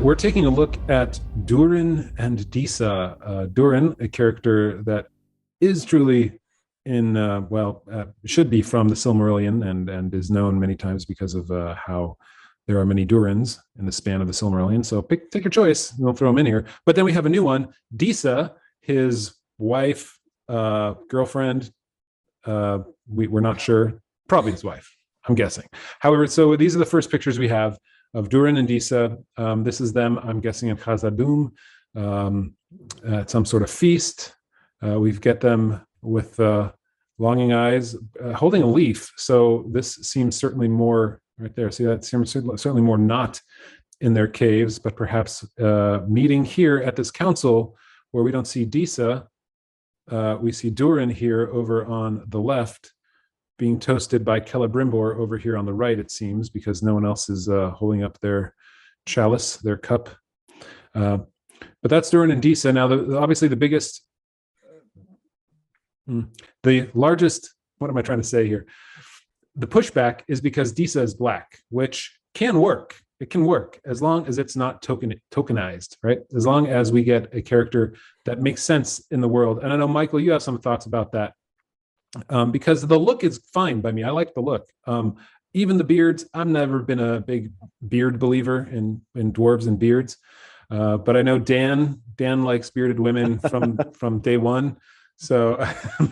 We're taking a look at Durin and Disa. Durin, a character that is truly should be from the Silmarillion and is known many times because of how there are many Durins in the span of the Silmarillion. So take your choice. We'll throw them in here. But then we have a new one, Disa, his wife, girlfriend. We're not sure. Probably his wife, I'm guessing. However, so these are the first pictures we have of Durin and Disa. This is them, I'm guessing, in Khazad-dûm, at some sort of feast. We've got them with longing eyes, holding a leaf. So this seems certainly more right there. See, that seems certainly more not in their caves, but perhaps meeting here at this council where we don't see Disa. We see Durin here over on the left, being toasted by Celebrimbor over here on the right, it seems, because no one else is holding up their chalice, their cup. But that's Durin and Disa. Now, obviously the biggest, the largest, what am I trying to say here? The pushback is because Disa is black, which can work. It can work as long as it's not tokenized, right? As long as we get a character that makes sense in the world. And I know, Michael, you have some thoughts about that. Because the look is fine by me. I like the look. Even the beards, I've never been a big beard believer in dwarves and beards. But I know Dan likes bearded women from day one. So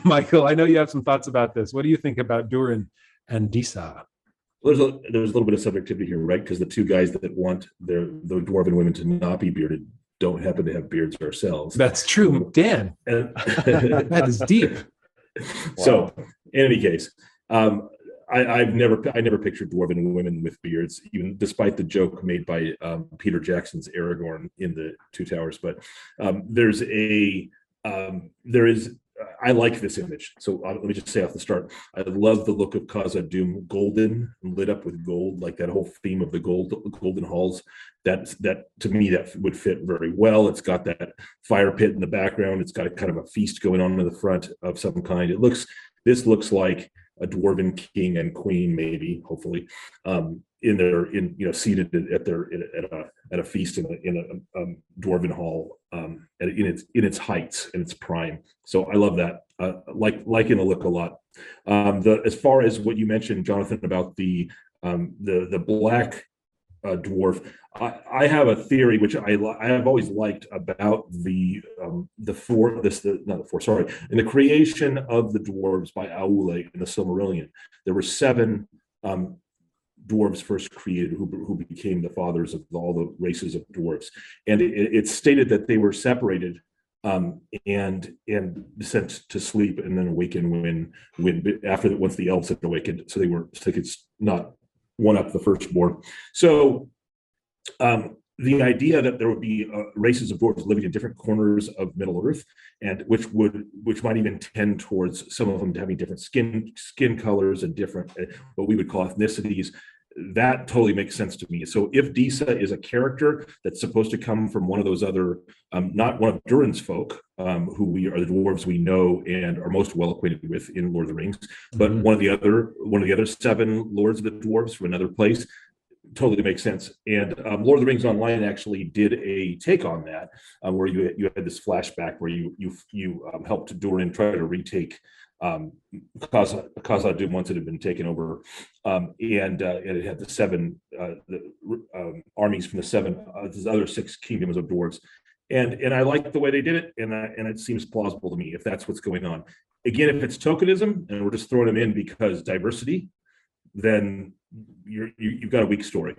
Michael, I know you have some thoughts about this. What do you think about Durin and Disa? Well, there's a little bit of subjectivity here, right? Because the two guys that want the dwarven women to not be bearded don't happen to have beards ourselves. That's true, Dan. That is deep. So, in any case, I never pictured dwarven women with beards, even despite the joke made by Peter Jackson's Aragorn in the Two Towers. But I like this image. So let me just say off the start, I love the look of Khazad-dûm, golden and lit up with gold, like that whole theme of the golden halls. That to me, that would fit very well. It's got that fire pit in the background. It's got a kind of a feast going on in the front of some kind. This looks like a dwarven king and queen, maybe, hopefully, seated at a feast in a dwarven hall, in its heights and its prime. So I love that. Liking the look a lot. As far as what you mentioned, Jonathan, about the black dwarf, I have a theory which I have always liked about in the creation of the dwarves by Aule in the Silmarillion. There were 7 dwarves first created who became the fathers of all the races of dwarves, and it's stated that they were separated and sent to sleep and then awaken once the elves had awakened, so they could not one up the firstborn. So the idea that there would be races of dwarves living in different corners of Middle Earth, and which might even tend towards some of them having different skin colors and different what we would call ethnicities, that totally makes sense to me. So if Disa is a character that's supposed to come from one of those other, not one of Durin's folk, who are the dwarves we know and are most well acquainted with in Lord of the Rings, but one of the other 7 lords of the dwarves from another place, totally makes sense. And Lord of the Rings Online actually did a take on that, where you had this flashback where you helped Durin try to retake Khazad-dûm once it had been taken over, and it had the 7 armies from the other 6 kingdoms of dwarves, and I like the way they did it, and it seems plausible to me if that's what's going on. Again, if it's tokenism and we're just throwing them in because diversity, then you've got a weak story.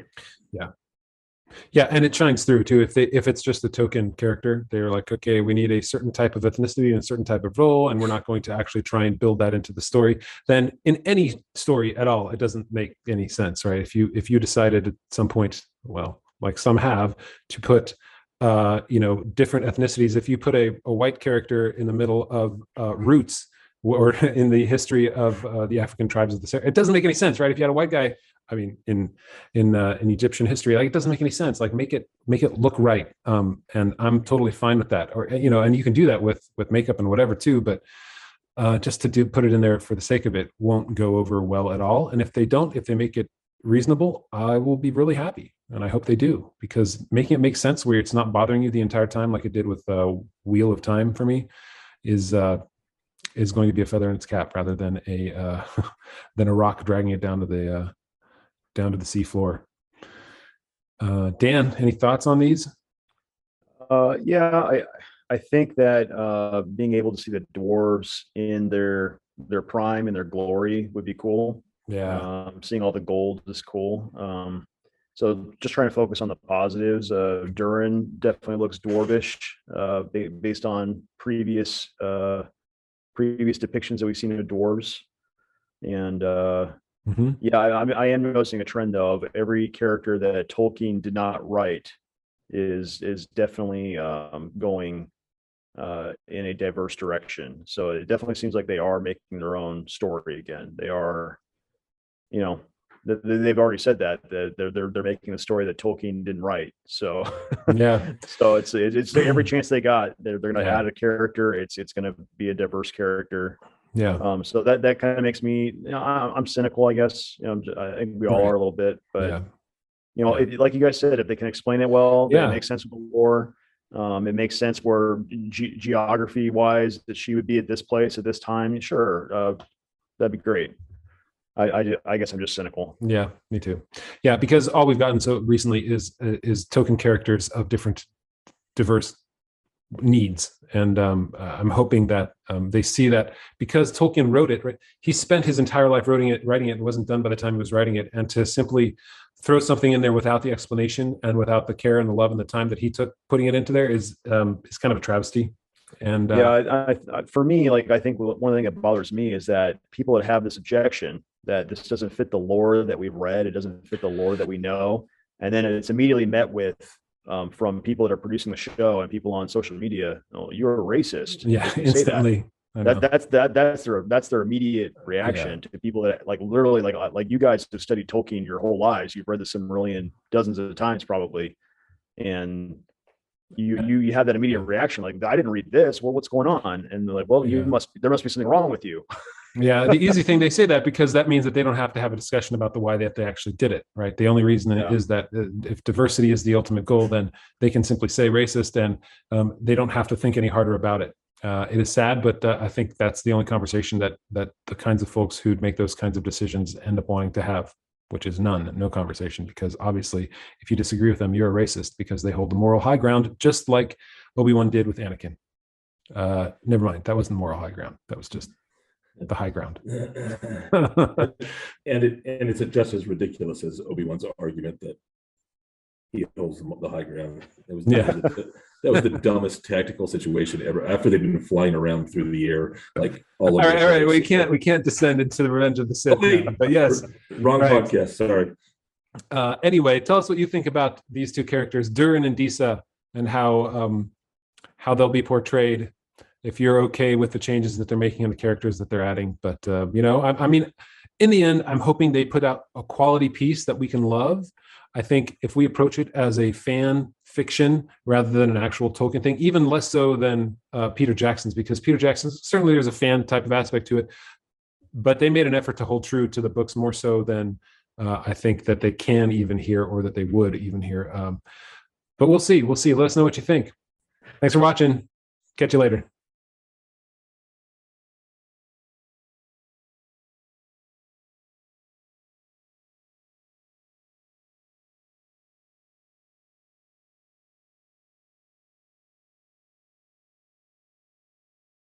Yeah, and it shines through too. If it's just a token character, they're like, okay, we need a certain type of ethnicity and a certain type of role, and we're not going to actually try and build that into the story. Then in any story at all, it doesn't make any sense, right? If you decided at some point, well, like some have, to put different ethnicities, if you put a white character in the middle of roots, or in the history of the African tribes of the Sahara, it doesn't make any sense, right? If you had a white guy, I mean, in Egyptian history, like, it doesn't make any sense. Like, make it look right, and I'm totally fine with that. Or and you can do that with makeup and whatever too. But just to put it in there for the sake of it won't go over well at all. And if they make it reasonable, I will be really happy. And I hope they do, because making it make sense where it's not bothering you the entire time like it did with Wheel of Time for me is going to be a feather in its cap rather than a than a rock dragging it down to the seafloor. Dan, any thoughts on these? Yeah, I think that being able to see the dwarves in their prime and their glory would be cool. Yeah. Seeing all the gold is cool. So just trying to focus on the positives. Durin definitely looks dwarvish, based on previous depictions that we've seen of dwarves. And yeah, I am noticing a trend though of every character that Tolkien did not write is definitely going in a diverse direction. So it definitely seems like they are making their own story again. They are, you know, they've already said that they're making a story that Tolkien didn't write. So Yeah. so it's every chance they got, they're going to Yeah. add a character. It's going to be a diverse character. Yeah. So that kind of makes me, you know, I'm cynical, I guess. You know, I think we all Right. are a little bit, but Yeah. you know, Yeah. like you guys said, if they can explain it well, Yeah. it makes sense with the lore. It makes sense where geography wise that she would be at this place at this time. Sure, that'd be great. I guess I'm just cynical. Yeah, me too. Yeah, because all we've gotten so recently is token characters of different diverse needs, and I'm hoping that they see that, because Tolkien wrote it, right? He spent his entire life writing it, and wasn't done by the time he was writing it, and to simply throw something in there without the explanation and without the care and the love and the time that he took putting it into there is kind of a travesty. And yeah, for me, like, I think one thing that bothers me is that people that have this objection that this doesn't fit the lore that we've read, it doesn't fit the lore that we know, and then it's immediately met with from people that are producing the show and people on social media, oh, you're a racist. yeah, instantly. That's their immediate reaction to people that, like, literally, like you guys have studied Tolkien your whole lives. You've read the Silmarillion dozens of times probably, and you have that immediate reaction, like, I didn't read this. Well, what's going on? And they're like, well, there must be something wrong with you. Yeah, the easy thing, they say that because that means that they don't have to have a discussion about the why that they actually did it, right? The only reason is that if diversity is the ultimate goal, then they can simply say racist, and they don't have to think any harder about it. It is sad, but I think that's the only conversation that the kinds of folks who'd make those kinds of decisions end up wanting to have, which is no conversation, because obviously if you disagree with them, you're a racist, because they hold the moral high ground, just like Obi-Wan did with Anakin. Never mind, that wasn't the moral high ground. That was just the high ground. and it's just as ridiculous as Obi-Wan's argument that he holds the high ground. That was the dumbest tactical situation ever. After they've been flying around through the air, like all right. We can't descend into the Revenge of the Sith. But yes, wrong podcast. Sorry. Anyway, tell us what you think about these two characters, Durin and Disa, and how they'll be portrayed. If you're okay with the changes that they're making and the characters that they're adding. But I mean, in the end, I'm hoping they put out a quality piece that we can love. I think if we approach it as a fan fiction rather than an actual Tolkien thing, even less so than Peter Jackson's, because Peter Jackson's, certainly there's a fan type of aspect to it, but they made an effort to hold true to the books more so than I think that they can even hear, or that they would even hear. But we'll see. Let us know what you think. Thanks for watching. Catch you later.